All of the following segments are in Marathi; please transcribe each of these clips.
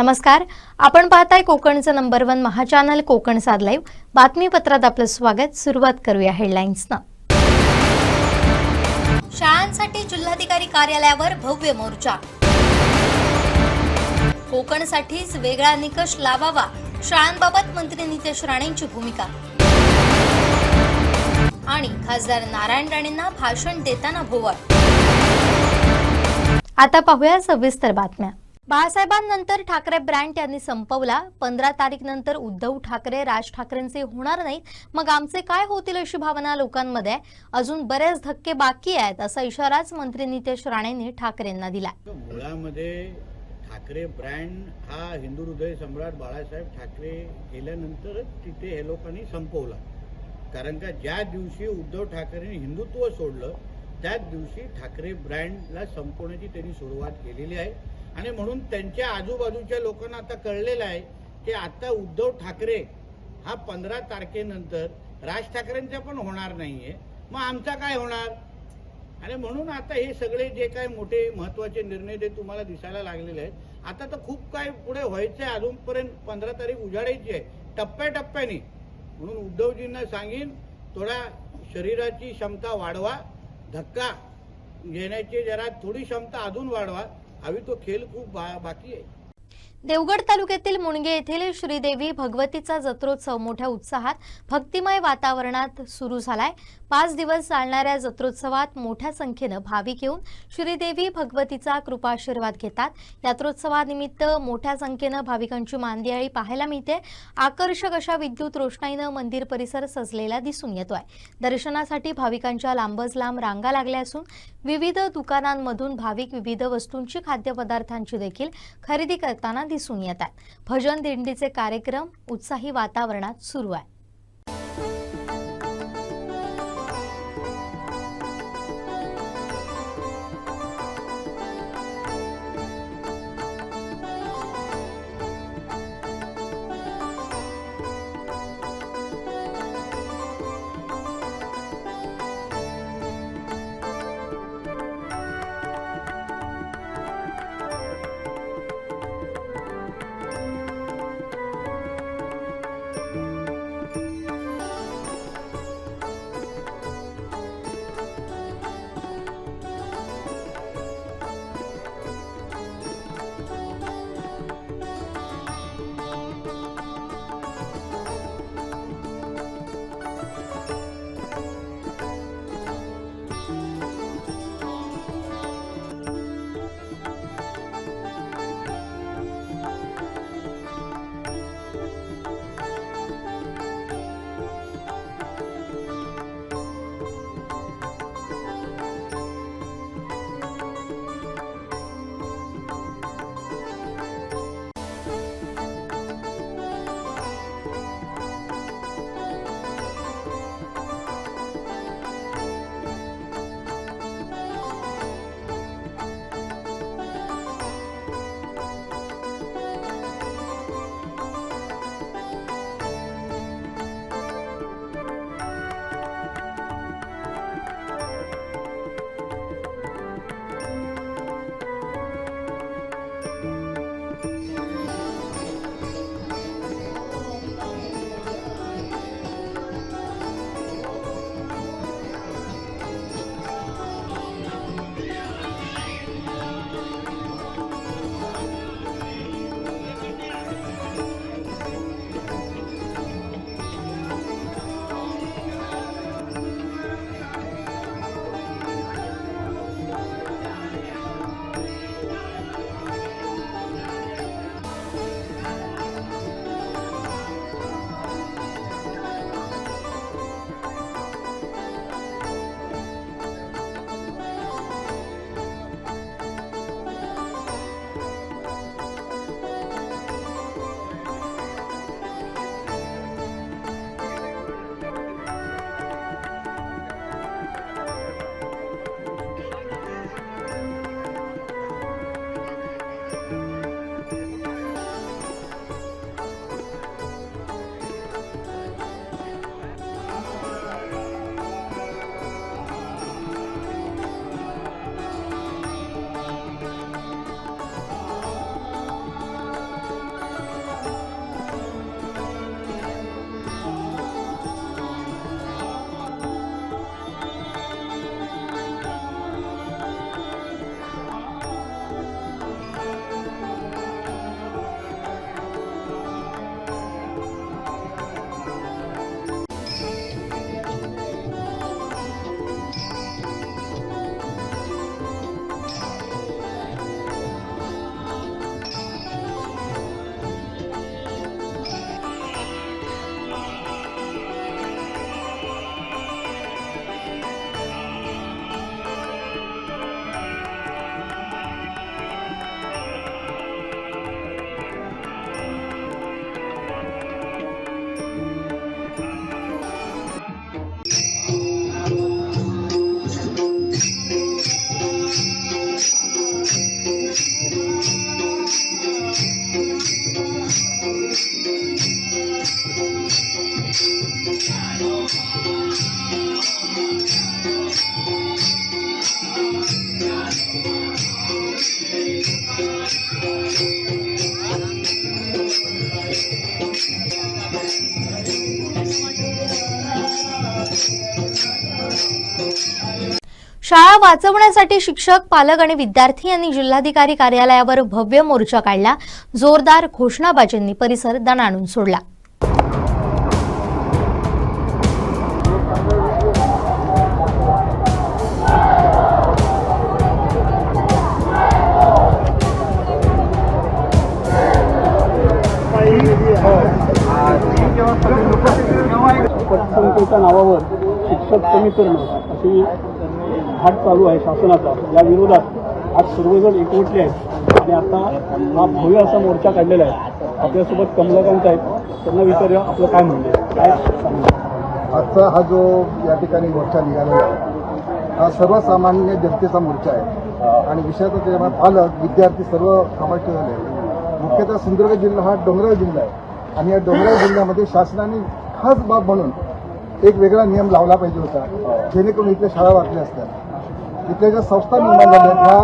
नमस्कार, आपण पाहताय कोकणचं नंबर 1 महाचॅनल कोकण साद लाईव्ह. बातमीपत्रात आपलं स्वागत. सुरुवात करूया हेडलाईन्सनं. शाळांसाठी जिल्हाधिकारी कार्यालयावर भव्य मोर्चा. कोकणसाठीच वेगळा निकष लावावा, शाळांबाबत मंत्री नितेश राणेंची भूमिका. आणि खासदार नारायण राणेंना भाषण देताना भोवळ. आता पाहूया सविस्तर बातम्या. बाळासाहेबांनंतर ठाकरे ब्रँड यांनी संपवला. 15 तारीख नंतर उद्धव ठाकरे राज ठाकरेंचे होणार नाहीत, मग आमचे काय होतील अशी भावना लोकांमध्ये. अजून बरेच धक्के बाकी आहेत असा इशाराच मंत्री नितेश राणेंनी ठाकरेंना दिला. मुळामध्ये ठाकरे ब्रँड हा हिंदू हृदय सम्राट बाळासाहेब ठाकरे गेल्यानंतरच तिथे हे लोकांनी संपवला. कारण का ज्या दिवशी उद्धव ठाकरेंनी हिंदुत्व सोडलं त्याच दिवशी ठाकरे ब्रँडला संपवण्याची त्यांनी सुरुवात केलेली आहे. आणि म्हणून त्यांच्या आजूबाजूच्या लोकांना आता कळलेलं आहे की आता उद्धव ठाकरे हा 15 तारखेनंतर राज ठाकरेंचा पण होणार नाहीये, मग आमचा काय होणार. आणि म्हणून आता हे सगळे जे काय मोठे महत्वाचे निर्णय ते तुम्हाला दिसायला लागलेले आहेत. आता तर खूप काय पुढे व्हायचं आहे, अजूनपर्यंत 15 तारीख उजाडायची आहे टप्प्याटप्प्याने. म्हणून उद्धवजींना सांगेन, थोडा शरीराची क्षमता वाढवा, धक्का घेण्याची जरा थोडी क्षमता अजून वाढवा. अभी तो खेळ खूप बाकी आहे. देवगड तालुक्यातील मुणगे येथील श्रीदेवी भगवतीचा जत्रोत्सव मोठ्या उत्साहात भक्तिमय वातावरणात सुरू झालाय. 5 दिवस चालणाऱ्या जत्रोत्सवात मोठ्या संख्येनं भाविक येऊन श्रीदेवी भगवतीचा कृपाशीर्वाद घेतात. यात्रोत्सवानिमित्त मोठ्या संख्येनं भाविकांची मांदियाळी पाहायला मिळते. आकर्षक अशा विद्युत रोषणाईनं मंदिर परिसर सजलेला दिसून येतोय. दर्शनासाठी भाविकांच्या लांबच लांब रांगा लागल्या असून विविध दुकानांमधून भाविक विविध वस्तूंची, खाद्यपदार्थांची देखील खरेदी करताना दिसून येतात. भजन दिंडीचे कार्यक्रम उत्साही वातावरणात सुरू आहे. शाळा वाचवण्यासाठी शिक्षक, पालक आणि विद्यार्थी यांनी जिल्हाधिकारी कार्यालयावर भव्य मोर्चा काढला. जोरदार घोषणाबाजींनी परिसर दणाणून सोडला. पटसंख्येच्या नावावर शिक्षक कमी करणं अशी घाट चालू आहे शासनाचा. या विरोधात आज सर्वजण एकवटले आहेत आणि आता हा भव्य असा मोर्चा काढलेला आहे. आपल्यासोबत कमलाकांत आहेत, त्यांना विचारूया आपलं काय म्हणणं आहे, काय सांगणार. आजचा हा जो या ठिकाणी मोर्चा निघालेला आहे हा सर्वसामान्य जनतेचा मोर्चा आहे आणि विशेषतः त्याच्यामध्ये पालक, विद्यार्थी सर्व समाविष्ट झाले आहेत. मुख्यतः सिंधुदुर्ग जिल्हा हा डोंगराळ जिल्हा आहे आणि या डोंगराळ जिल्ह्यामध्ये शासनाने खास बाब म्हणून एक वेगळा नियम लावला पाहिजे होता, जेणेकरून इथल्या शाळा वाचल्या असतात. इथल्या ज्या संस्था निर्माण झाल्या ह्या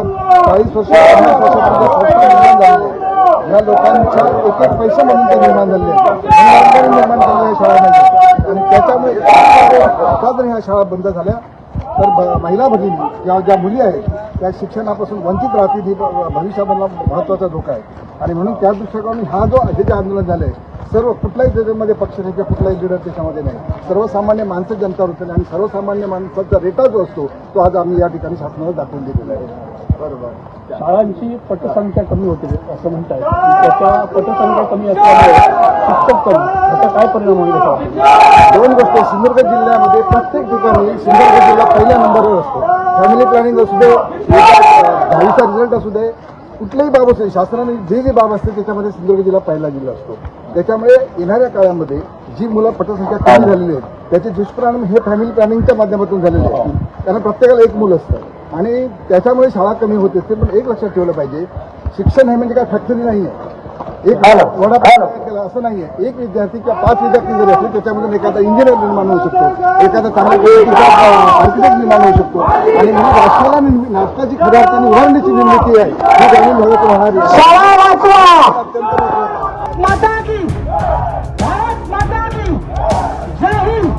40 वर्ष 50 वर्षापूर्वी संस्था निर्माण झाल्या, या लोकांच्या एक एक पैसे म्हणून ते निर्माण झाले निर्माण झालेल्या शाळा नाही आणि त्याच्यामुळे जर ह्या शाळा बंद झाल्या तर महिला भगिनी ज्या मुली आहेत त्या शिक्षणापासून वंचित राहतील, ही भविष्यामधला महत्त्वाचा धोका आहे. आणि म्हणून त्या दृष्टिकोनातून हे जे आंदोलन झालं आहे सर्व कुठल्याही त्याच्यामध्ये पक्ष नाही किंवा कुठलाही लिडर त्याच्यामध्ये नाही, सर्वसामान्य माणसं जनता होते आणि सर्वसामान्य माणसाचा रेटा जो असतो तो आज आम्ही या ठिकाणी शासनाला दाखवून दिलेला आहे. बरोबर, शाळांची पटसंख्या कमी होते असं म्हणताय. त्याच्या पटसंख्या कमी असल्यामुळे शिक्षक कमी, त्याचा काय परिणाम होईल? दोन गोष्टी. सिंधुदुर्ग जिल्ह्यामध्ये प्रत्येक ठिकाणी सिंधुदुर्ग जिल्हा पहिल्या नंबरवर असतो. फॅमिली प्लॅनिंग असू दे, 10वीचा रिझल्ट असू दे, कुठल्याही बाब असते शासनाने जे बाब असते त्याच्यामध्ये सिंधुदुर्ग जिल्हा पहिला जिल्हा असतो. त्याच्यामुळे येणाऱ्या काळामध्ये जी मुलं पटसंख्या कमी झालेली आहेत त्याचे दुष्परिणाम हे फॅमिली प्लॅनिंगच्या माध्यमातून झालेले आहेत. कारण प्रत्येकाला एक मुलं असतं आणि त्याच्यामुळे शाळा कमी होते. ते पण एक लक्षात ठेवलं पाहिजे, शिक्षण हे म्हणजे काय फॅक्टरी नाही आहे, एक वडापाव असं नाही आहे. एक विद्यार्थी किंवा 5 विद्यार्थी जरी असले त्याच्यामधून एखादा इंजिनियर निर्माण होऊ शकतो, एखादा चांगला आर्किटेक्ट निर्माण होऊ शकतो. आणि म्हणून राष्ट्राला नाटकाची खऱ्या अर्थाने उभारण्याची निर्मिती आहे ही जाणून महत्व होणारी माता की भारत माता की जय हिंद.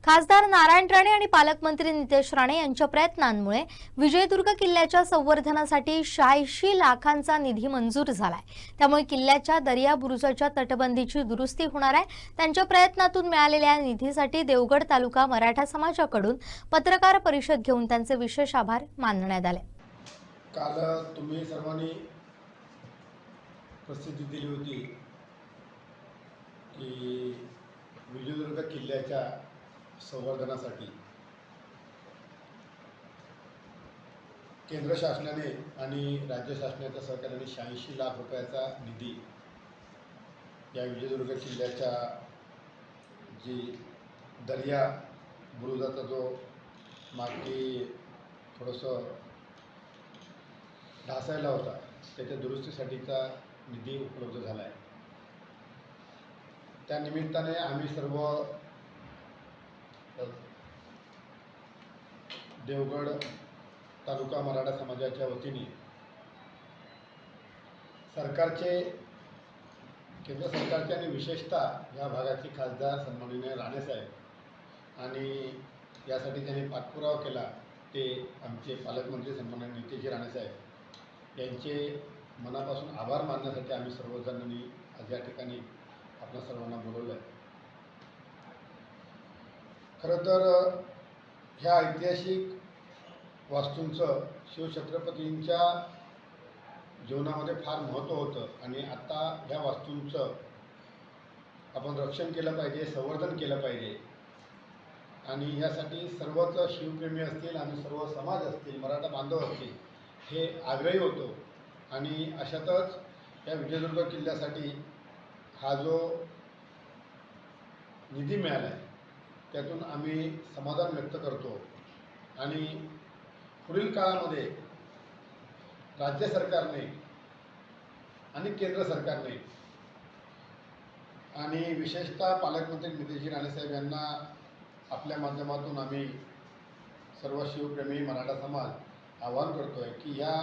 खासदार नारायण राणे आणि पालकमंत्री नितेश राणे यांच्या प्रयत्नांमुळे विजयदुर्ग किल्ल्याच्या संवर्धनासाठी 86 लाखांचा निधी मंजूर झालाय. त्यामुळे किल्ल्याच्या दर्या बुरुजाच्या तटबंदीची दुरुस्ती होणार आहे. त्यांच्या प्रयत्नातून मिळालेल्या निधीसाठी देवगड तालुका मराठा समाजाकडून पत्रकार परिषद घेऊन त्यांचे विशेष आभार मानण्यात आले. काल तुम्ही सर्वांनी प्रसिद्धी दिली होती की विजयदुर्ग किल्ल्याच्या संवर्धनासाठी केंद्र शासनाने आणि राज्य शासनाच्या सहकार्याने 86 लाख रुपयाचा निधी या विजयदुर्ग किल्ल्याच्या जी दर्या बुरुजाचा जो मागे थोडंसं ढासायला होता त्याच्या दुरुस्तीसाठीचा निधी उपलब्ध झाला आहे. त्या निमित्ताने आम्ही सर्व देवगड तालुका मराठा समाजाच्या वतीने केंद्र सरकारचे आणि विशेषतः या भागाचे खासदार सन्माननीय राणेसाहेब आणि यासाठी त्यांनी पाठपुरावा केला ते आमचे पालकमंत्री सन्माननीय नितेश राणेसाहेब यांचे मनापासून आभार मानण्यासाठी आम्ही सर्वजणांनी आज या ठिकाणी आपल्या सर्वांना बोलवलं आहे. खरं तर ह्या ऐतिहासिक वास्तूंचं शिवछत्रपतींच्या जीवनामध्ये फार महत्त्व होतं आणि आता ह्या वास्तूंचं आपण रक्षण केलं पाहिजे, संवर्धन केलं पाहिजे आणि यासाठी सर्वच शिवप्रेमी असतील आणि सर्व समाज असतील, मराठा बांधव असतील हे आग्रही होतो. आणि अशातच या विजयदुर्ग किल्ल्यासाठी हा जो निधी मिळाला आहे त्यातून आम्ही समाधान व्यक्त करतो आणि पुढील काळामध्ये राज्य सरकारने आणि केंद्र सरकारने आणि विशेषतः पालकमंत्री नितेशजी राणेसाहेब यांना आपल्या माध्यमातून आम्ही सर्व शिवप्रेमी मराठा समाज आवाहन करतो आहे की या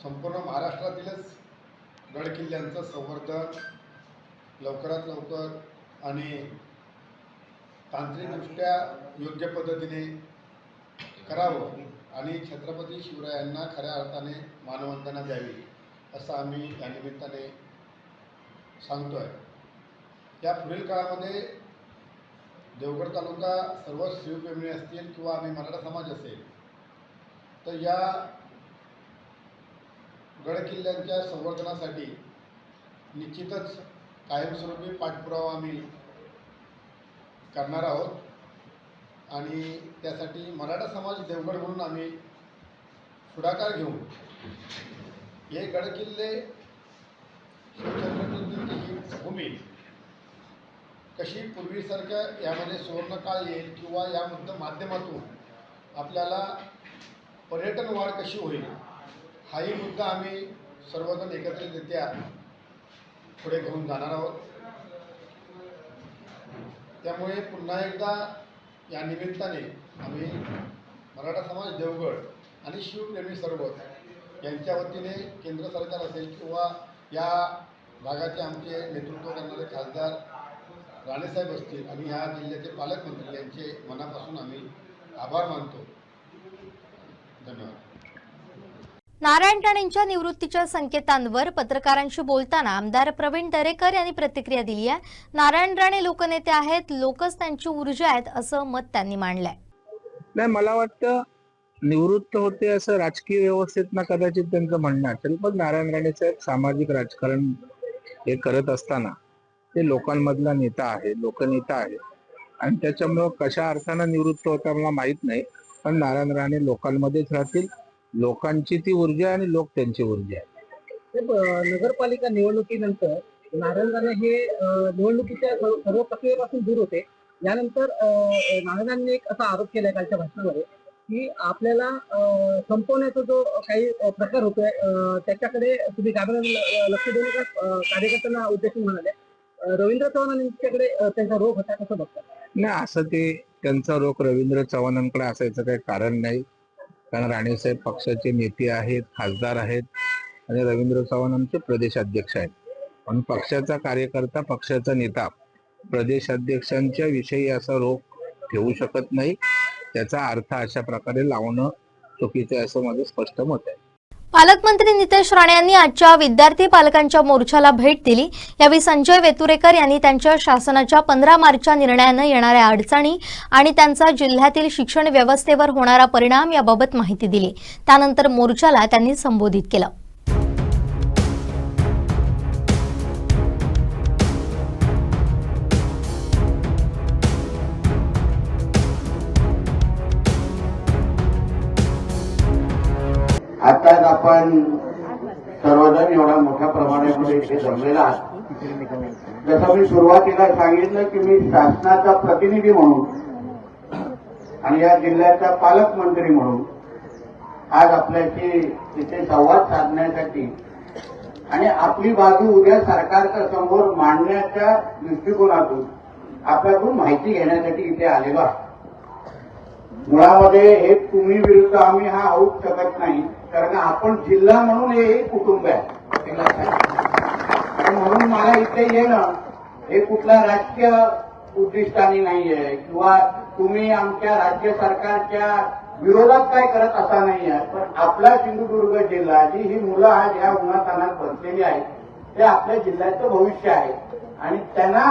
संपूर्ण महाराष्ट्रातीलच गडकिल्ल्यांचं संवर्धन लवकरात लवकर आणि तांत्रिकदृष्ट्या योग्य पद्धतीने करावं आणि छत्रपती शिवरायांना खऱ्या अर्थाने मानवंदना द्यावी असं आम्ही या निमित्ताने सांगतो आहे. या पुढील काळामध्ये देवगड तालुका सर्व शिवप्रेमी असतील किंवा आम्ही मराठा समाज असेल तर या गडकिल्ल्यांच्या संवर्धनासाठी निश्चितच कायमस्वरूपी पाठपुरावा आम्ही करणार आहोत आणि त्यासाठी मराठा समाज देवगड म्हणून आम्ही पुढाकार घेऊन हे गडकिल्ले शिवछत्रपतींची ही भूमी कशी पूर्वीसारख्या यामध्ये सुवर्णकाळ येईल किंवा या माध्यमातून आपल्याला पर्यटन वाढ कशी होईल हाही मुद्दा आम्ही सर्वजण एकत्रितरित्या पुढे घेऊन जाणार आहोत. त्यामुळे पुन्हा एकदा या निमित्ताने आम्ही मराठा समाज देवगड आणि शिवप्रेमी सर्व यांच्या वतीने केंद्र सरकार असेल किंवा या भागाचे आमचे नेतृत्व करणारे खासदार राणेसाहेब असतील आणि ह्या जिल्ह्याचे पालकमंत्री यांचे मनापासून आम्ही आभार मानतो. धन्यवाद. नारायण राणेंच्या निवृत्तीच्या संकेतांवर पत्रकारांशी बोलताना आमदार प्रवीण दरेकर यांनी प्रतिक्रिया दिली आहे. नारायण राणे लोकनेते आहेत, लोकच त्यांची ऊर्जा आहेत असं मत त्यांनी मांडलंय. नाही, मला वाटतं निवृत्त होते असं राजकीय व्यवस्थेत ना कदाचित त्यांचं म्हणणं असेल, पण नारायण राणे साहेब सामाजिक राजकारण हे करत असताना ते लोकांमधला नेता आहे, लोकनेता आहे आणि त्याच्यामुळं कशा अर्थानं निवृत्त होता मला माहित नाही, पण नारायण राणे लोकांमध्येच राहतील. लोकांची ती ऊर्जा आणि लोक त्यांची ऊर्जा आहे. नगरपालिका निवडणुकीनंतर नारायण राणे हे निवडणुकीच्या सर्व प्रक्रियेपासून दूर होते. यानंतर नारायणांनी एक असा आरोप केलाय कालच्या भाषणामध्ये की आपल्याला संपवण्याचा जो काही प्रकार होतोय त्याच्याकडे तुम्ही गाभाऱ्याने लक्ष देऊन कार्यकर्त्यांना उद्देशून म्हणाले. रवींद्र चव्हाणांच्याकडे त्यांचा रोग होता, कसं बघता? नाही, असं ते त्यांचा रोग रवींद्र चव्हाणांकडे असायचं काही कारण नाही. कारण राणेसाहेब पक्षाचे नेते आहेत, खासदार आहेत आणि रवींद्र चव्हाण आमचे प्रदेशाध्यक्ष आहेत. पण पक्षाचा कार्यकर्ता, पक्षाचा नेता प्रदेशाध्यक्षांच्या विषयी असा रोग ठेवू शकत नाही. त्याचा अर्थ अशा प्रकारे लावणं चुकीचं आहे असं माझं स्पष्ट मत आहे. पालकमंत्री नितेश राणे यांनी आजच्या विद्यार्थी पालकांच्या मोर्चाला भेट दिली. यावेळी संजय वेतुरेकर यांनी त्यांच्या शासनाच्या 15 मार्चच्या निर्णयानं येणाऱ्या अडचणी आणि त्यांचा जिल्ह्यातील शिक्षण व्यवस्थेवर होणारा परिणाम याबाबत माहिती दिली. त्यानंतर मोर्चाला त्यांनी संबोधित केलं. आताच आपण सर्वजण एवढ्या मोठ्या प्रमाणामध्ये इथे जमलेला आहात. जसं मी सुरुवातीला सांगितलं की मी शासनाचा प्रतिनिधी म्हणून आणि या जिल्ह्याचा पालकमंत्री म्हणून आज आपल्याशी इथे संवाद साधण्यासाठी आणि आपली बाजू उद्या सरकारच्या समोर मांडण्याच्या दृष्टिकोनातून आपल्याकडून माहिती घेण्यासाठी इथे आलेलो आहे. मुळामध्ये हे तुम्ही विरुद्ध आम्ही हा होऊच शकत नाही, कारण आपण जिल्हा म्हणून हे कुटुंब आहे. आणि म्हणून मला इथे येणं हे कुठल्या राजकीय उद्दिष्टाने नाहीये किंवा तुम्ही आमच्या राज्य सरकारच्या विरोधात काय करत असा नाही आहे. पण आपला सिंधुदुर्ग जिल्हा जी ही मुलं आज या उन्हातानात बसलेली आहेत ते आपल्या जिल्ह्याचं भविष्य आहे आणि त्यांना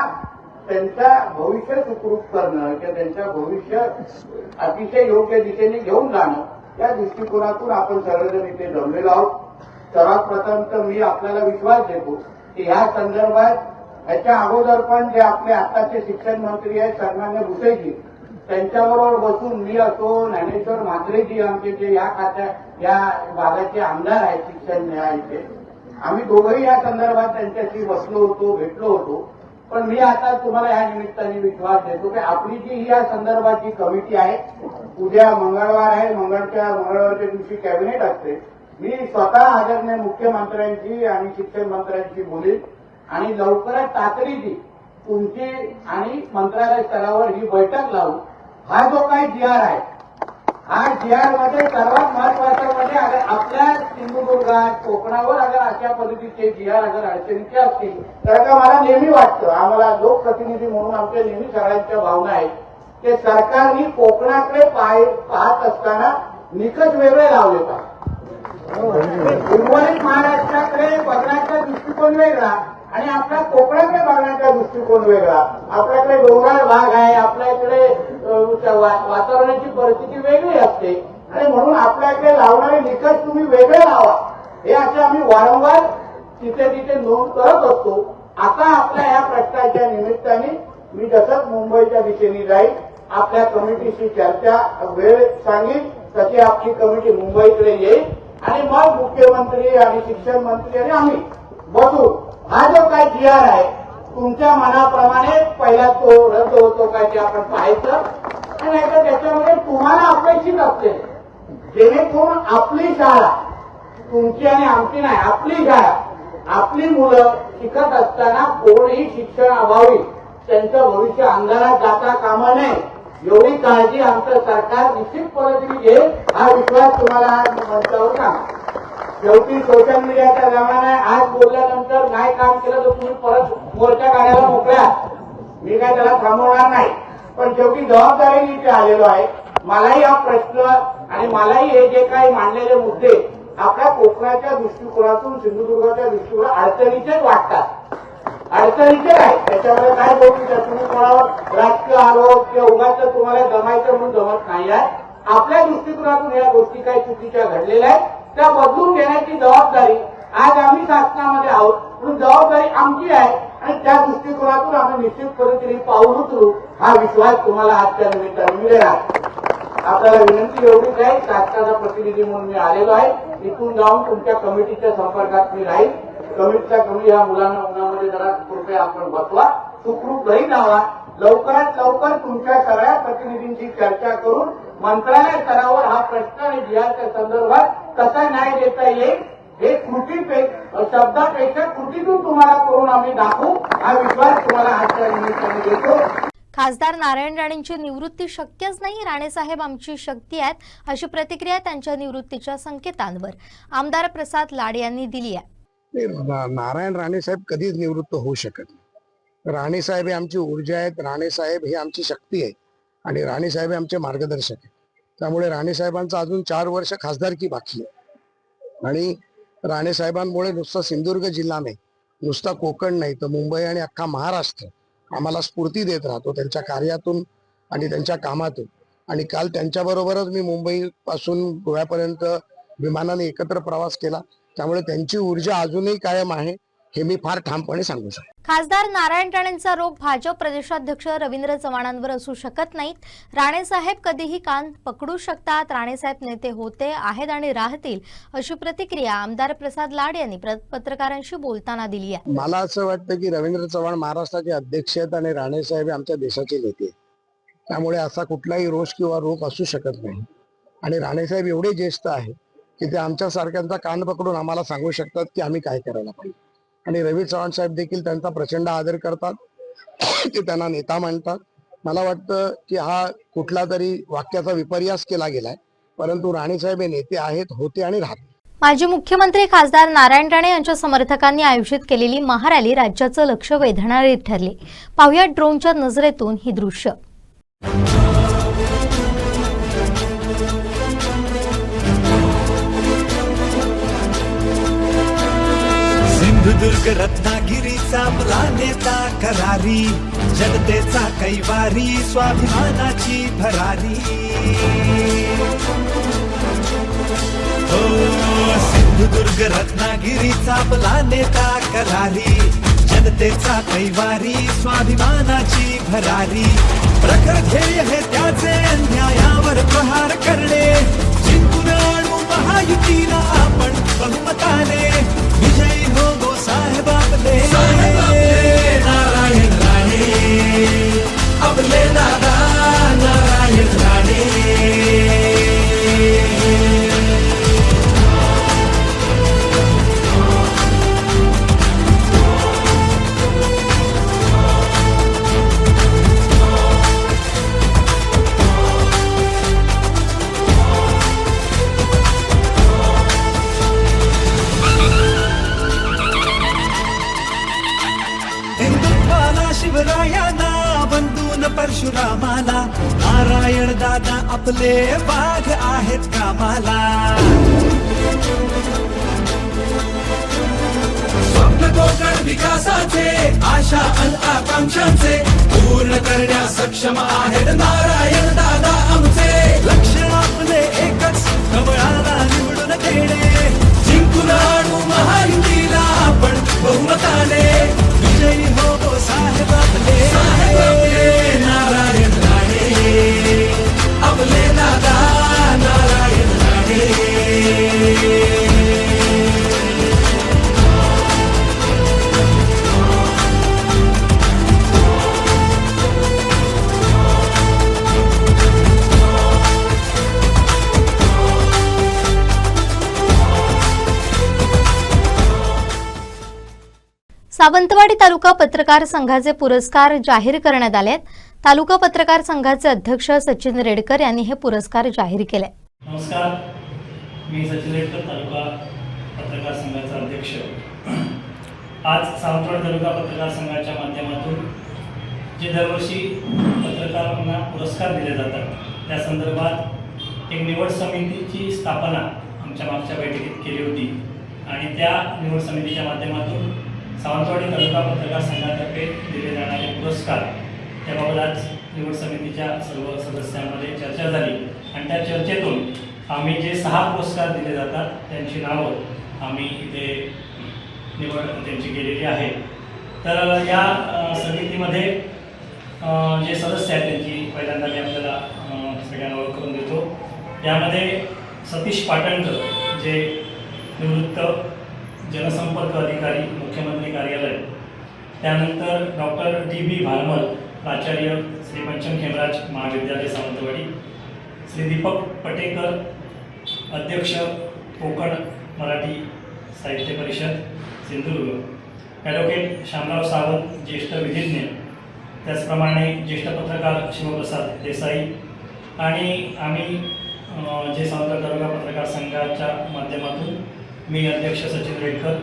त्यांचं भविष्य सुखरूप करणं किंवा त्यांचं भविष्य अतिशय योग्य दिशेने घेऊन जाणं या दृष्टिकोनातून आपण सर्वजण इथे जमलेलो आहोत. सर्वात प्रथम तर मी आपल्याला विश्वास देतो की ह्या संदर्भात ह्याच्या अगोदर पण जे आपले आताचे शिक्षण मंत्री आहेत सन्मान्य भुसेजी त्यांच्याबरोबर बसून मी असो, ज्ञानेश्वर म्हात्रेजी आमचे जे या भागाचे आमदार आहेत शिक्षण न्यायाचे, आम्ही दोघंही या संदर्भात त्यांच्याशी बसलो होतो, भेटलो होतो. पण मी आता तुम्हाला या निमित्ताने विश्वास देतो की आपली जी या संदर्भाची कमिटी आहे, उद्या मंगळवार आहे, मंगळवारच्या दिवशी कॅबिनेट असते. मी स्वतः आदरणीय मुख्यमंत्र्यांची आणि शिक्षण मंत्र्यांची बोलीन आणि लवकरच तातडीची तुमची आणि मंत्रालय स्तरावर ही बैठक लावू. हा जो काही GR आहे, हा GR मध्ये सर्वात महत्वाचं म्हणजे अगर आपल्या सिंधुदुर्गात कोकणावर अगर अशा पद्धतीचे GR अगर अडचणीचे असतील तर का मला नेहमी वाटतं, आम्हाला लोकप्रतिनिधी म्हणून आमच्या नेहमी सगळ्यांच्या भावना आहेत की सरकारने कोकणाकडे पाहत असताना निकष वेगळे लावले पाहिजे. उर्वरित महाराष्ट्राकडे बघण्याचा दृष्टिकोन वेगळा आणि आपल्या कोकणाकडे बघण्याचा दृष्टिकोन वेगळा. आपल्याकडे डोंगराळ भाग आहे, आपल्याकडे वातावरणाची परिस्थिती वेगळी असते आणि म्हणून आपल्याकडे लावणारे निकष तुम्ही वेगळे लावा, हे असे आम्ही वारंवार तिथे तिथे नोंद करत असतो. आता आपल्या या प्रश्नाच्या निमित्ताने मी जसंच मुंबईच्या दिशेने जाईल, आपल्या कमिटीशी चर्चा वेळ सांगेन, तशी आपली कमिटी मुंबईकडे येईल आणि मग मुख्यमंत्री आणि शिक्षण मंत्री आणि आम्ही बसून हा जो काही GR आहे तुमच्या मनाप्रमाणे पहिला तो रद्द होतो काय ते आपण पाहायचं आणि नाहीतर त्याच्यामध्ये तुम्हाला अपेक्षित असते जेणेकरून आपली शाळा, तुमची आणि आमची नाही, आपली शाळा, आपली मुलं शिकत असताना कोणीही शिक्षण अभावी त्यांचं भविष्य अंधारात जाता कामा नये एवढी काळजी आमचं सरकार निश्चित पद्धतीने घेईल, हा विश्वास तुम्हाला आज मंचावर सांगा. शेवटी सोशल मीडियाचा जमाना आहे. आज बोलल्यानंतर नाही काम केलं तर तुम्ही परत मोर्चा काढायला मोकळ्या, मी काय त्याला थांबवणार नाही. पण शेवटी जबाबदारीने इथे आलेलो आहे. मलाही हा प्रश्न आणि मलाही हे जे काही मांडलेले मुद्दे आपल्या कोकणाच्या दृष्टिकोनातून, सिंधुदुर्गाच्या दृष्टिकोनातून अडचणीचेच वाटतात. अडचणीचे आहे, त्याच्यामध्ये काय बोलू द्या, तुम्ही कोणावर राजकीय आरोप किंवा उगाच तुम्हाला जमायचं म्हणून जमत नाही आहे. आपल्या दृष्टिकोनातून या गोष्टी काही चुकीच्या घडलेल्या आहेत, त्या बदलून घेण्याची जबाबदारी आज आम्ही शासनामध्ये आहोत, म्हणून जबाबदारी आमची आहे आणि त्या दृष्टिकोनातून आम्ही निश्चित पद्धतीने पाऊल उचलू, हा विश्वास तुम्हाला आजच्या निमित्ताने मिळेल. आपल्याला विनंती एवढीच आहे, शासनाचा प्रतिनिधी म्हणून मी आलेलो आहे, इथून जाऊन तुमच्या कमिटीच्या संपर्कात मी राहील. कमिटीच्या कमी या मुलांना उन्हामध्ये जरा कृपया आपण बसवा, सुखरूप घरी जावा. लवकरात लवकर तुमच्या सगळ्या प्रतिनिधींची चर्चा करून मंत्रालय स्तरावर हा प्रश्न आणि GRच्या संदर्भात कसा न्याय देता येईल हे शब्दापेक्षा कृतीतून तुम्हाला करून आम्ही दाखवू, हा विश्वास तुम्हाला आजच्या निमित्ताने देतो. खासदार नारायण राणेंची निवृत्ती शक्यच नाही, राणेसाहेब आमची शक्ती आहेत, अशी प्रतिक्रिया त्यांच्या निवृत्तीच्या संकेतांवर आमदार प्रसाद लाड यांनी दिली आहे. नारायण राणेसाहेब कधीच निवृत्त होऊ शकत नाही. राणेसाहेब हे आमची ऊर्जा आहेत, राणेसाहेब हे आमची शक्ती आहे आणि राणेसाहेब हे आमचे मार्गदर्शक आहेत. त्यामुळे राणेसाहेबांचं अजून 4 वर्ष खासदारकी बाकी आहे आणि राणेसाहेबांमुळे नुसता सिंधुदुर्ग जिल्हा नाही, नुसता कोकण नाही तर मुंबई आणि अख्खा महाराष्ट्र आम्हाला स्फूर्ती देत राहतो त्यांच्या कार्यातून आणि त्यांच्या कामातून. आणि काल त्यांच्याबरोबरच मी मुंबई पासून गोव्यापर्यंत विमानाने एकत्र प्रवास केला, त्यामुळे त्यांची ऊर्जा अजूनही कायम आहे हे मी फार ठामपणे सांगू शकतो. खासदार नारायण राणेंचा रोग भाजप प्रदेशाध्यक्ष रवींद्र चव्हाणांवर असू शकत नाहीत. राणेसाहेब कधीही कान पकडू शकतात. राणेसाहेब नेते होते, आहेत आणि राहतील, अशी प्रतिक्रिया आमदार प्रसाद लाड यांनी पत्रकारांशी बोलताना दिली आहे. मला असं वाटतं की रवींद्र चव्हाण महाराष्ट्राचे अध्यक्ष आहेत आणि राणेसाहेब आमच्या देशाचे नेते आहेत. त्यामुळे असा कुठलाही रोष किंवा रोग असू शकत नाही. आणि राणेसाहेब एवढे ज्येष्ठ आहेत की ते आमच्या सारख्यांचा कान पकडून आम्हाला सांगू शकतात की आम्ही काय करायला पाहिजे. आणि रवी चव्हाण साहेब देखील त्यांचा प्रचंड आदर करतात, ते त्यांना नेता मानतात. मला वाटतं की हा कुठला तरी वाक्याचा विपर्यास केला गेलाय, परंतु राणेसाहेब हे नेते आहेत, होते आणि राहतील. माजी मुख्यमंत्री खासदार नारायण राणे यांच्या समर्थकांनी आयोजित केलेली महारॅली राज्याचं लक्ष वेधणारी ठरली. पाहुयात ड्रोनच्या नजरेतून ही दृश्य. सिंधुदुर्ग रत्नागिरीचा आपला नेता करारी, जनतेचा कैवारी, स्वाभिमानाची भरारी. हो सिंधुदुर्ग रत्नागिरीचा आपला नेता करारी, जनतेचा कैवारी, स्वाभिमानाची भरारी. प्रखर ध्येय हे त्याचे अन्यायावर प्रहार करणे, जिंकून आणू महायुतीला आपण बहुमताने. विजयी हो गो साहेब आपले नारायण राणे, आपले दादा नारायण राणे. परशुरामाला नारायण दादा आपले वाघ आहेत कामाला स्वप्न कोकण विकासाचे आशा अन आकांक्षांचे पूर्ण करण्या सक्षम आहेत नारायण दादा आमचे लक्ष आपले एकच कमळाला निवडून देणे जिंकून आणू महायुतीला आपण बहुमताने विजयी हो साहेब आपले नारायण राणे आपले दादा नारायण राणे सावंतवाडी तालुका पत्रकार संघाचे पुरस्कार जाहीर करण्यात आले. तालुका पत्रकार संघाचे अध्यक्ष सचिन रेडकर यांनी हे पुरस्कार जाहीर केले. नमस्कार, मी सचिन रेडकर, तालुका पत्रकार संघाचा अध्यक्ष. आज सावंतवाडी तालुका पत्रकार संघाच्या माध्यमातून जे दरवर्षी पत्रकारांना पुरस्कार दिले जातात त्या संदर्भात एक निवड समितीची स्थापना आमच्या मागच्या बैठकीत केली होती आणि त्या निवड समितीच्या माध्यमातून सावंतवाडी तालुका पत्रकार संघातर्फे दिले जाणारे पुरस्कार त्याबाबत आज निवड समितीच्या सर्व सदस्यांमध्ये चर्चा झाली आणि त्या चर्चेतून आम्ही जे 6 पुरस्कार दिले जातात त्यांची नावं आम्ही इथे निवड त्यांची केलेली आहे. तर या समितीमध्ये जे सदस्य आहेत त्यांची पहिल्यांदा मी आपल्याला सगळ्यांना ओळख करून देतो. यामध्ये सतीश पाटणकर जे निवृत्त जनसंपर्क अधिकारी मुख्यमंत्री कार्यालय, त्यानंतर डॉक्टर DB भालमल प्राचार्य श्री पंचम खेमराज महाविद्यालय सावंतवाडी, श्री दीपक पटेकर अध्यक्ष कोकण मराठी साहित्य परिषद सिंधुदुर्ग, ॲडव्होकेट शामराव सावंत ज्येष्ठ विधिज्ञ, त्याचप्रमाणे ज्येष्ठ पत्रकार शिवप्रसाद देसाई आणि आम्ही जे सावंतवाडी तालुका पत्रकार संघाच्या माध्यमातून मी अध्यक्ष सचिन रेडकर,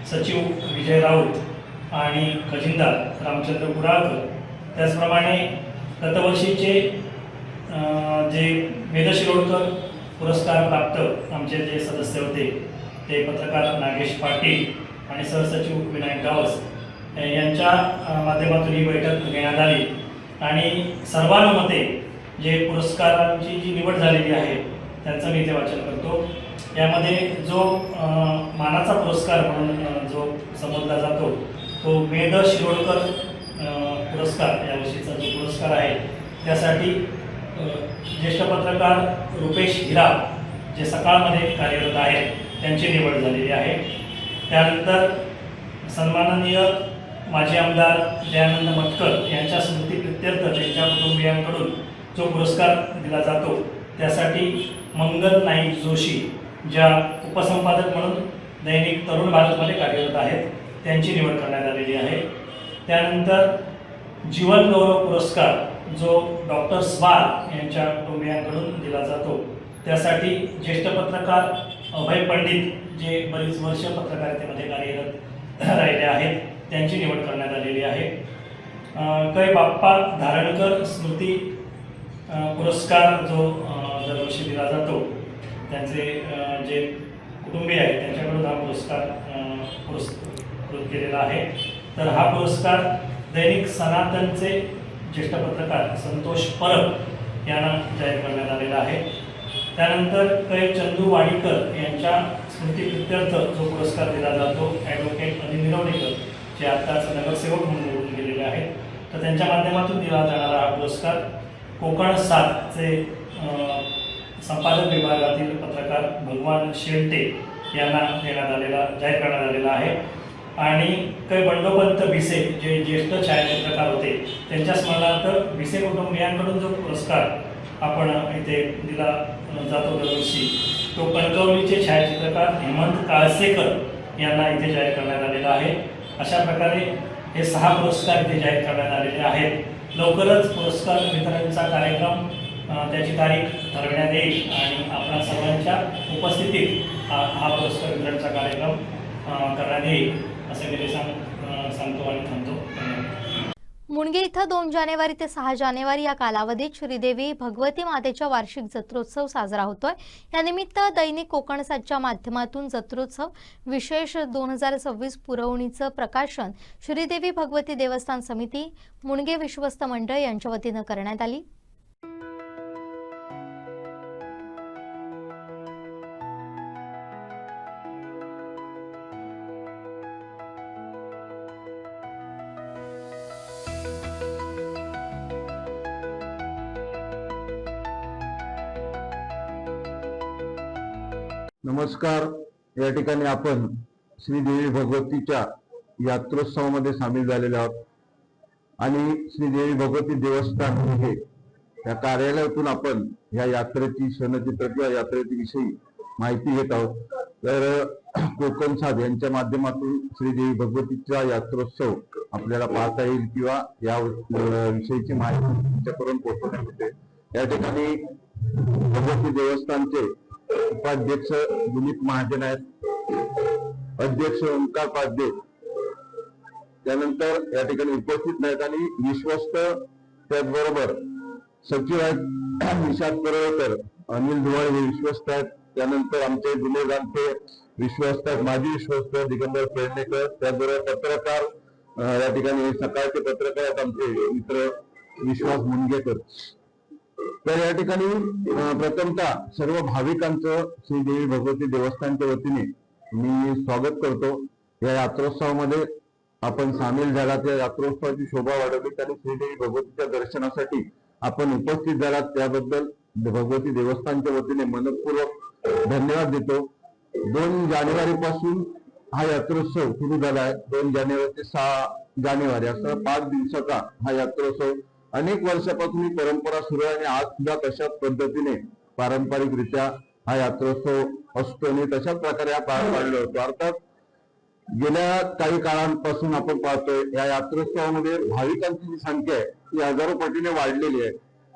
सचिव विजय राऊत आणि खजिनदार रामचंद्र कुडाळकर, त्याचप्रमाणे गतवर्षीचे जे वेद शिरोडकर पुरस्कार प्राप्त आमचे जे सदस्य होते ते पत्रकार नागेश पाटील आणि सहसचिव विनायक गावस यांच्या माध्यमातून ही बैठक घेण्यात आली आणि सर्वानुमते जे पुरस्कारांची जी निवड झालेली आहे त्यांचं मी इथे वाचन करतो. यामध्ये जो मानाचा पुरस्कार म्हणून जो समजला जातो तो वेद शिरोडकर पुरस्कार यावर्षीचा जो पुरस्कार आहे त्यासाठी ज्येष्ठ पत्रकार रुपेश हिरा जे सकाळमध्ये कार्यरत आहेत त्यांची निवड झालेली आहे. त्यानंतर सन्माननीय माजी आमदार दयानंद मटकर यांच्या स्मृतीप्रित्यर्थ त्यांच्या कुटुंबियांकडून जो पुरस्कार दिला जातो त्यासाठी मंगल नाईक जोशी ज्या उपसंपादक म्हणून दैनिक तरुण भारतमध्ये कार्यरत आहेत त्यांची निवड करण्यात आलेली आहे. त्यानंतर जीवन गौरव पुरस्कार जो डॉक्टर स्वार यांच्या कुटुंबियांकडून दिला जातो त्यासाठी ज्येष्ठ पत्रकार अभय पंडित जे बरीच वर्ष पत्रकारितेमध्ये कार्यरत राहिले आहेत त्यांची निवड करण्यात आलेली आहे. कै बाप्पा धारणकर स्मृती पुरस्कार जो दरवर्षी दिला जातो त्यांचे जे कुटुंबीय आहेत त्यांच्याकडून हा पुरस्कार पुरस्कृत केलेला आहे. तर हा पुरस्कार दैनिक सनातनचे ज्येष्ठ पत्रकार संतोष परब यांना जाहीर करण्यात आलेला आहे. त्यानंतर कै चंदू वाडीकर यांच्या स्मृतीप्रित्यर्थ जो पुरस्कार दिला जातो ॲडव्होकेट अनिल निरवडेकर जे आत्ताच नगरसेवक म्हणून निवडून गेलेले आहेत तर त्यांच्या माध्यमातून दिला जाणारा हा पुरस्कार कोकण 7चे संपादक विभागातील पत्रकार भगवान शेळटे यांना जाहीर करण्यात आलेला आहे. आणि कै बंडोपंत भिसे जे ज्येष्ठ छायाचित्रकार होते त्यांच्या स्मरणार्थ भिसे कुटुंबियांकडून जो पुरस्कार आपण इथे दिला जातो दरवर्षी तो कणकवलीचे छायाचित्रकार हेमंत काळसेकर यांना इथे जाहीर करण्यात आलेला आहे. अशा प्रकारे हे 6 पुरस्कार इथे जाहीर करण्यात आलेले आहेत. लवकरच पुरस्कार वितरणाचा कार्यक्रम त्याची तारीख ठरवण्यात येईल आणि आपल्या सर्वांच्या उपस्थितीत हा पुरस्कार वितरणाचा कार्यक्रम करण्यात येईल असे मी सांगतो आणि थांबतो. मुणगे इथं 2 जानेवारी ते 6 जानेवारी या कालावधीत श्रीदेवी भगवती मातेचा वार्षिक जत्रोत्सव साजरा होतोय। या निमित्त दैनिक कोकणसादच्या माध्यमातून जत्रोत्सव विशेष 2026 पुरवणीचं प्रकाशन श्रीदेवी भगवती देवस्थान समिती मुणगे विश्वस्त मंडळ यांच्या वतीनं करण्यात आली। नमस्कार। या ठिकाणी आपण श्रीदेवी भगवतीच्या यात्रोत्सवामध्ये सामील झालेले आहोत आणि श्रीदेवी भगवती देवस्थान हे या कार्यालयातून आपण या यात्रेची क्षणचित्र किंवा यात्रेची विषयी माहिती घेत आहोत। तर कोकणसाद यांच्या माध्यमातून श्रीदेवी भगवतीचा यात्रोत्सव आपल्याला पाहता येईल किंवा या विषयीची माहिती तुमच्यापर्यंत पोहोचवण्यात येते। या ठिकाणी भगवती देवस्थानचे उपाध्यक्ष दिलीप महाजन आहेत, अध्यक्ष ओंकार पाध्ये त्यानंतर या ठिकाणी उपस्थित नाहीत आणि विश्वस्त त्याचबरोबर सचिव आहेत निषाद परळकर, अनिल धुवाळे हे विश्वस्त आहेत। त्यानंतर आमचे दिनेश गांठे विश्वस्त आहेत, माजी विश्वस्त दिगंबर पेडणेकर, त्याचबरोबर पत्रकार या ठिकाणी सकाळचे पत्रकार आहेत आमचे मित्र विश्वास मुनगेकर। तर या ठिकाणी प्रथमतः सर्व भाविकांचं श्रीदेवी भगवती देवस्थानच्या वतीने मी स्वागत करतो। या यात्रोत्सवामध्ये आपण सामील झालात, या यात्रोत्सवाची शोभा वाढवली आणि श्रीदेवी भगवतीच्या दर्शनासाठी आपण उपस्थित झालात त्याबद्दल भगवती देवस्थानच्या वतीने मनपूर्वक धन्यवाद देतो। 2 जानेवारी पासून हा यात्रोत्सव सुरू झाला आहे। 2 जानेवारी ते 6 जानेवारी असा 5 दिवसाचा हा यात्रोत्सव अनेक वर्षापासून ही परंपरा सुरू आहे आणि आज सुद्धा तशाच पद्धतीने पारंपरिकरित्या हा यात्रोत्सव असतो आणि तशाच प्रकारे हा पार पाडला होतो। अर्थात गेल्या काही काळांपासून आपण पाहतोय या यात्रोत्सवामध्ये भाविकांची जी संख्या आहे ती हजारो पटीने वाढलेली आहे।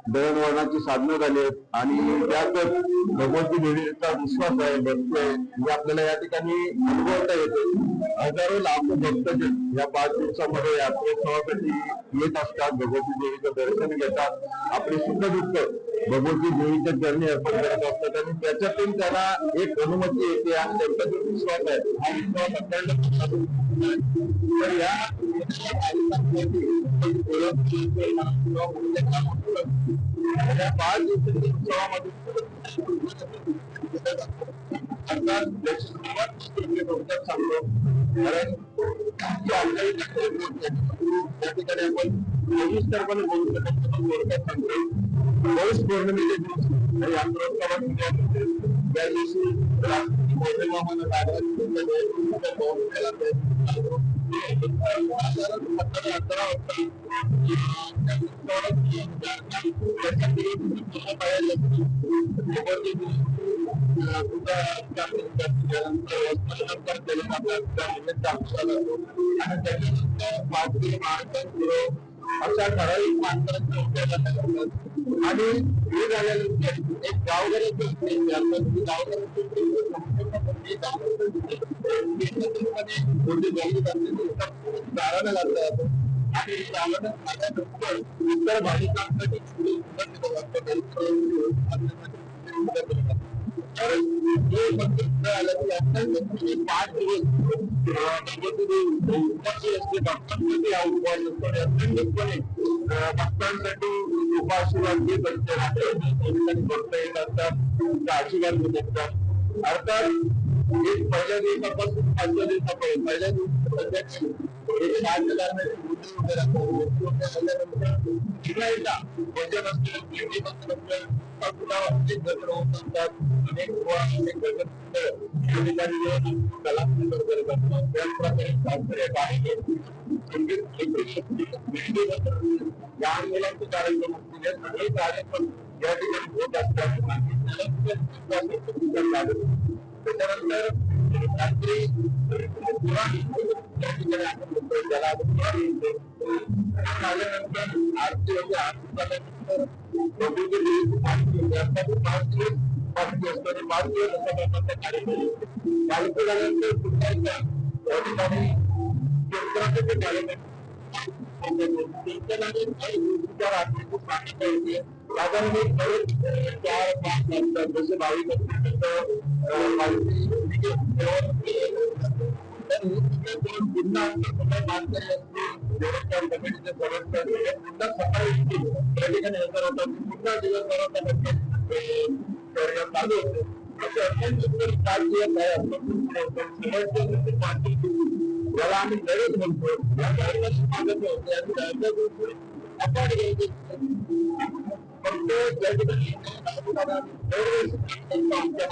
दळणवळणाची साधनं झाली आहेत आणि त्यातच भगवती देवीचा विश्वास आहे, भक्ती आहे, हे आपल्याला या ठिकाणी अनुभवता येते। हजारो लाखो भक्त या 5 दिवसामध्ये यात्रोत्सवासाठी येत असतात, भगवती देवीचं दर्शन घेतात, आपले सुख दुःख भगवती देवीच्या चरणी अर्पण करत असतात आणि त्याच्यातून त्याला एक अनुमती येते आणि त्यांचा जो विश्वास आहे हा विश्वास अखंड तर या या 5 दिवसाच्या उत्सवामध्ये सांगतो कारण त्या ठिकाणी आपण सविस्तरपणे बोलू शकतो। थोडक्यात सांगतो पौष पौर्णिमेच्या दिवशी यात्रोत्सवामध्ये त्या दिवशी अशा ठराविक माणसांच्या आणि हे झाल्यानंतर एक गावघराची चालवलं लागतात आणि चालवण्यात आल्यानंतर इतर भाविकांसाठी भक्तांसाठी उपाशीर्वाद घेत असतात, आशीर्वाद घेत असतात। अर्थात एक पहिल्या दिवसापासून 5व्या दिवसापर्यंत पहिल्या दिवशी एक 7,000 लहान मुलांचे कार्यक्रम सगळे कार्यक्रम या ठिकाणी होत असतात। त्याच्यानंतर रात्री आल्यानंतर आरती होते, आरती झाल्यानंतर पाच दिवस अशा प्रकारचा कार्यक्रम झाल्यानंतर पुन्हा एकदा या ठिकाणी कीर्तनाचे कार्यक्रम जसे भाविक पुन्हा सकाळी त्या ठिकाणी हजर होतात पुन्हा दिवसभरात चालू होते असे अत्यंत सुंदर कार्य याला आम्ही लढत म्हणतो या लढ्याची मागणी होते आणि लढ्या दिवशी आपण फक्त त्या ठिकाणी आमच्या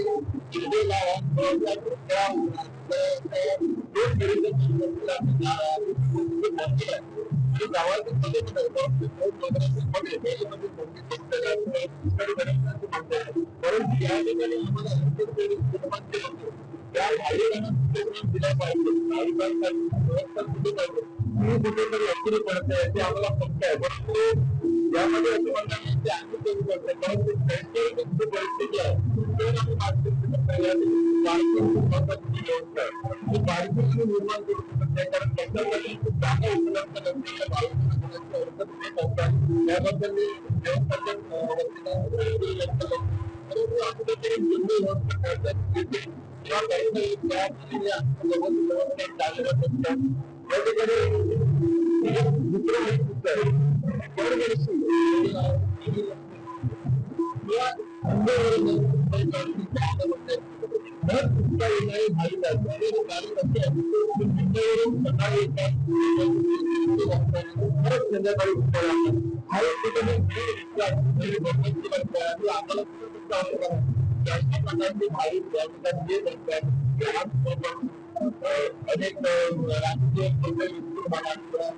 माध्यमातून परंतु या ठिकाणी दिला पाहिजे कुठेतरी अपुरी पडते ते आम्हाला पक्ष आहे परंतु यामध्ये असं म्हणतात की आम्ही करू शकतो परंतु त्यांची परिस्थिती आहे बारकाईने निर्माण करू शकते कारण त्याच्यासाठी जागा उपलब्ध नसलेल्या त्याबद्दल अनेक राजकीय राजकीय अधिकारी आम्हाला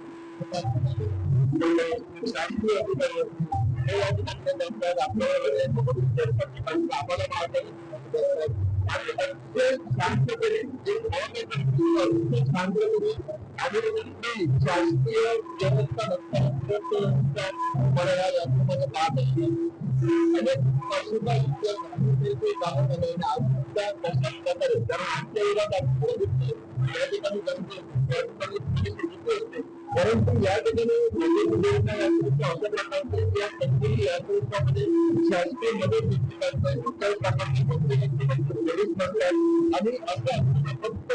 शांतपणे शासकीय व्यवस्था मला या यात्रेमध्ये पाहत असते अनेक आमच्या विरोधात या ठिकाणी परंतु या ठिकाणी अशा प्रकारचे या कंपनी यात्रेमध्ये शासकीय मदत घेतली जाते कुठल्याही प्रकारची गरज नसतात आणि असं फक्त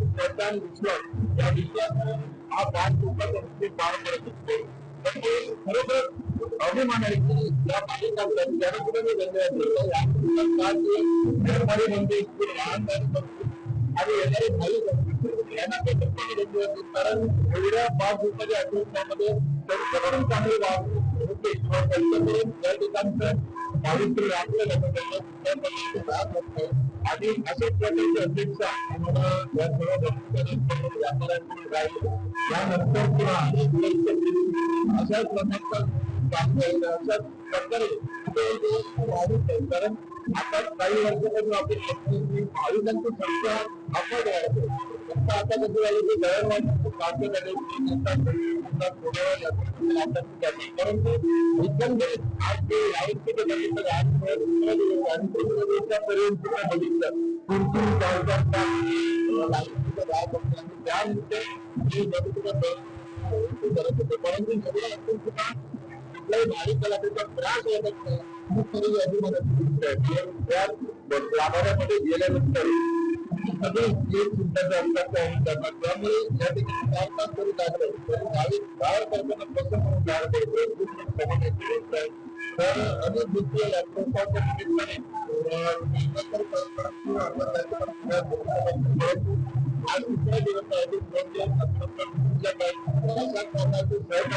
मतदान विश्वास या विश्वासाने हा 5 लोकांचा पार पडत असतो पण ते खरोखर अभिमान आहे की या पालिकांना ज्यांना कुठे व्यापारी म्हणजे लहान आणि येणारे भाविक यांना कारण एवढ्या 5 दिवसाच्या अध्यात्मामध्ये त्यांच्याकडून चांगले वाद होते किंवा त्यांच्याकडून या ठिकाणचं पावित्र्य राखलं जातं आणि अशाच प्रकारची अपेक्षा आम्हाला या सर्व व्यापाऱ्यांकडून राहील यानंतर किंवा अशाच प्रकारचा अशाच प्रकारे कारण आता काही वर्षापासून आपण भाविकांची संख्या आपण आता कसं झालं की परंतु एकंदरीत आज जे यावर्षी बघितलं पर्यंत बघितलं परंतु कुठल्याही भाविक कलाकारांचा त्रास होत नाही लाभार्थ्यामध्ये गेल्यानंतर सगळे चिंताचे असतात त्यामुळे या ठिकाणी 4-5 तरी लागलं भाविक बाहेर करताना कसं म्हणून बाहेर पडतो तर अनेक गोष्टी लॅपटॉपच्या निमित्ताने आज दुसरा दिवस आहे सहकार्य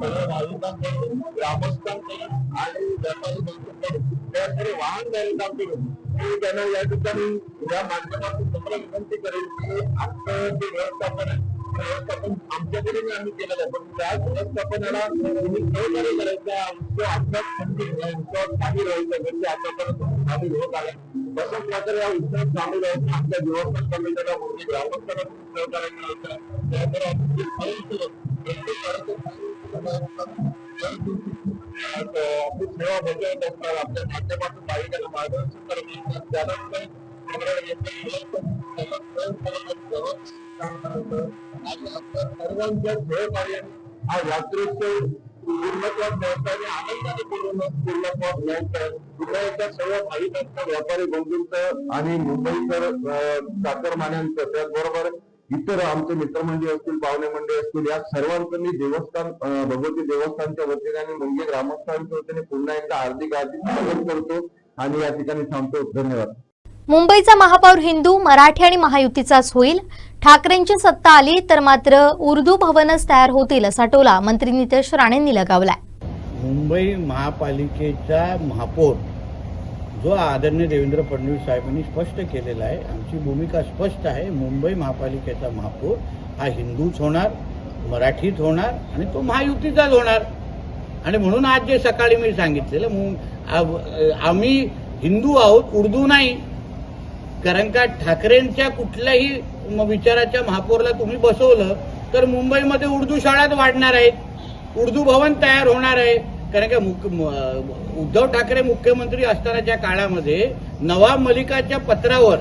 आम्हाला भाविकांकडून ग्रामस्थांकडून आणि व्यापारी माणसांकडून त्याकडे वाहन द्यायला काम करून मी त्यांना या ठिकाणी या माध्यमातून तुम्हाला विनंती करेल की आपलं जे व्यवस्थापन आहे व्यवस्थापन आमच्याकडे आम्ही केलेलं आहे पण त्या व्यवस्थापनाला तुम्ही सहकार्य करायचं आमचं अभ्यास उत्सवात सामील व्हायचं म्हणजे आतापर्यंत सामील होत आला तशाच प्रकारे या उत्सवात सामील व्हायचं आमच्या व्यवस्थापन कमिटीला मोठी ग्रामस्थांना सहकार्य करायचं त्यामुळे आपली सेवा बजावत असणार आपल्या माध्यमातून भाविकांना मार्गदर्शन करत असतात त्यानंतर सर्वांच्या सहकार्याने हा यात्रोत्सव पूर्णत्वात न्यायचा आणि आनंदाने पूर्णत्वात न्यायचा. पुन्हा एकदा सर्व भाविकांचं, व्यापारी बंधूंचं आणि मुंबईकर चाकरमान्यांचं, त्याचबरोबर इतर आमचे मित्रमंडळी असतील, पाहुणे मंडळी असतील, या सर्वांचं मी देवस्थान भगवती देवस्थानच्या वतीने आणि मुंबई ग्रामस्थांच्या वतीने पुन्हा एकदा हार्दिक स्वागत करतो आणि या ठिकाणी थांबतो. धन्यवाद. मुंबईचा महापौर हिंदू, मराठी आणि महायुतीचाच होईल. ठाकरेंची सत्ता आली तर मात्र उर्दू भवनच तयार होतील असा टोला मंत्री नितेश राणेंनी लगावलाय. मुंबई महापालिकेचा महापौर जो आदरणीय देवेंद्र फडणवीस साहेबांनी स्पष्ट केलेला आहे, आमची भूमिका स्पष्ट आहे. मुंबई महापालिकेचा महापौर हा हिंदूच होणार, मराठीत होणार आणि तो महायुतीचाच होणार. आणि म्हणून आज जे सकाळी मी सांगितलेलं, आम्ही हिंदू आहोत, उर्दू नाही. कारण का ठाकरेंच्या कुठल्याही विचाराच्या महापौरला तुम्ही बसवलं तर मुंबईमध्ये उर्दू शाळाच वाढणार आहेत, उर्दू भवन तयार होणार आहे. कारण का उद्धव ठाकरे मुख्यमंत्री असतानाच्या काळामध्ये नवाब मलिकाच्या पत्रावर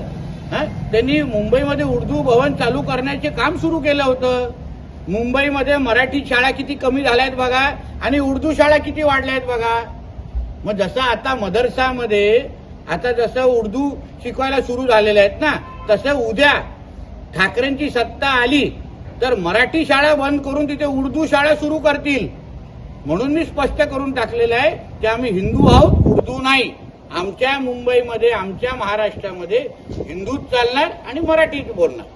त्यांनी मुंबईमध्ये उर्दू भवन चालू करण्याचे काम सुरू केलं होतं. मुंबईमध्ये मराठी शाळा किती कमी झाल्या आहेत बघा आणि उर्दू शाळा किती वाढल्या आहेत बघा. मग जसं आता मदरसामध्ये आता जसं उर्दू शिकवायला सुरू झालेले आहेत ना, तसं उद्या ठाकरेंची सत्ता आली तर मराठी शाळा बंद करून तिथे उर्दू शाळा सुरू करतील. म्हणून मी स्पष्ट करून टाकलेलं आहे की आम्ही हिंदू आहोत, उर्दू नाही. आमच्या मुंबईमध्ये, आमच्या महाराष्ट्रामध्ये हिंदूच चालणार आणि मराठीच बोलणार.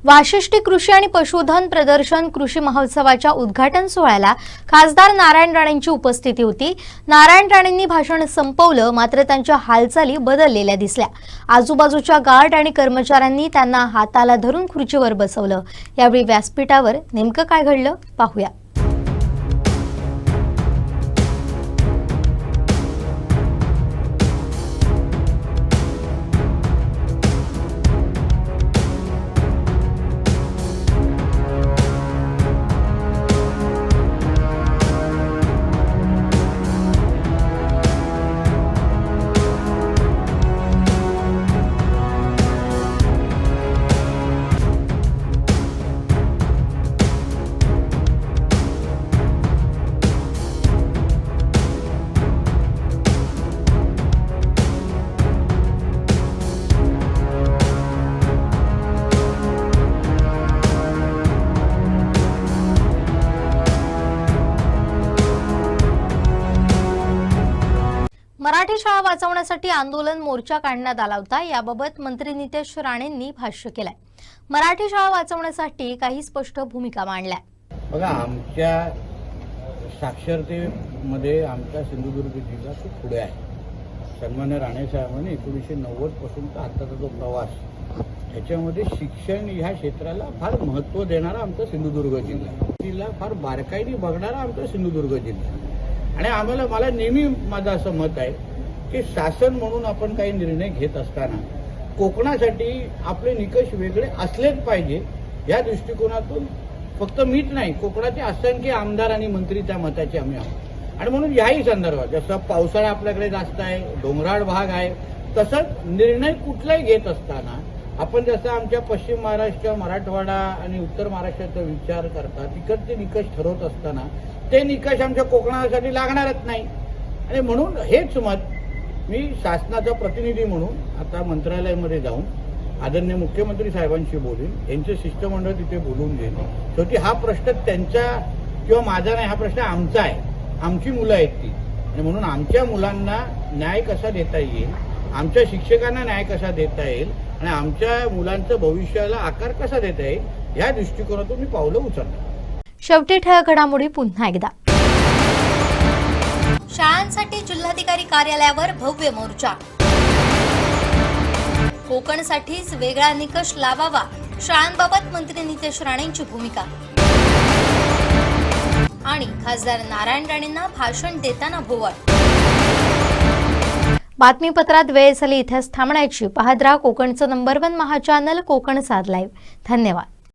वाशिष्ठी कृषी आणि पशुधन प्रदर्शन कृषी महोत्सवाच्या उद्घाटन सोहळ्याला खासदार नारायण राणेंची उपस्थिती होती. नारायण राणेंनी भाषण संपवलं, मात्र त्यांच्या हालचाली बदललेल्या दिसल्या. आजूबाजूच्या गार्ड आणि कर्मचाऱ्यांनी त्यांना हाताला धरून खुर्चीवर बसवलं. यावेळी व्यासपीठावर नेमकं काय घडलं पाहूया. मराठी शाळा वाचवण्यासाठी आंदोलन मोर्चा काढण्यात आला होता. याबाबत मंत्री नितेश राणेंनी भाष्य केलंय. मराठी शाळा वाचवण्यासाठी काही स्पष्ट भूमिका मांडल्या. बघा, आमच्या साक्षरतेमध्ये आमचा सिंधुदुर्ग जिल्हा खूप पुढे आहे. सन्मान्य राणे साहेबांनी 1990 पासूनचा आत्ताचा जो प्रवास, त्याच्यामध्ये शिक्षण ह्या क्षेत्राला फार महत्त्व देणारा आमचा सिंधुदुर्ग जिल्हा, फार बारकाईने बघणारा आमचा सिंधुदुर्ग जिल्हा. आणि मला नेहमी माझं असं मत आहे की शासन म्हणून आपण काही निर्णय घेत असताना कोकणासाठी आपले निकष वेगळे असलेच पाहिजे. या दृष्टिकोनातून फक्त मीच नाही, कोकणाचे असंख्य आमदार आणि मंत्री त्या मताचे आम्ही आहोत. आणि म्हणून याही संदर्भात, जसं पावसाळा आपल्याकडे जास्त आहे, डोंगराळ भाग आहे, तसंच निर्णय कुठलाही घेत असताना आपण जसं आमच्या पश्चिम महाराष्ट्र, मराठवाडा आणि उत्तर महाराष्ट्राचा विचार करता तिकडचे निकष ठरवत असताना ते निकष आमच्या कोकणासाठी लागणारच नाही. आणि म्हणून हेच मत मी शासनाचा प्रतिनिधी म्हणून आता मंत्रालयामध्ये जाऊन आदरणीय मुख्यमंत्री साहेबांशी बोलून, यांचे शिष्टमंडळ तिथे बोलून घेईन. शेवटी हा प्रश्न त्यांचा किंवा माझा नाही, हा प्रश्न आमचा आहे. आमची मुलं आहेत ती, आणि म्हणून आमच्या मुलांना न्याय कसा देता येईल, आमच्या शिक्षकांना न्याय कसा देता येईल आणि आमच्या मुलांचं भविष्याला आकार कसा देता येईल, ह्या दृष्टिकोनातून मी पावलं उचलणार. शेवटी ठळक घडामोडी पुन्हा एकदा. शाळांसाठी जिल्हाधिकारी कार्यालयावर भव्य मोर्चा. कोकणसाठीच वेगळा निकष लावावा, शाळांबाबत मंत्री नितेश राणेंची भूमिका. आणि खासदार नारायण राणेंना भाषण देताना भोवळ. बातमीपत्रात वेळ झाली इथेच थांबण्याची. पाहत राहा कोकणचं नंबर 1 महा चॅनल कोकण साध लाईव्ह. धन्यवाद.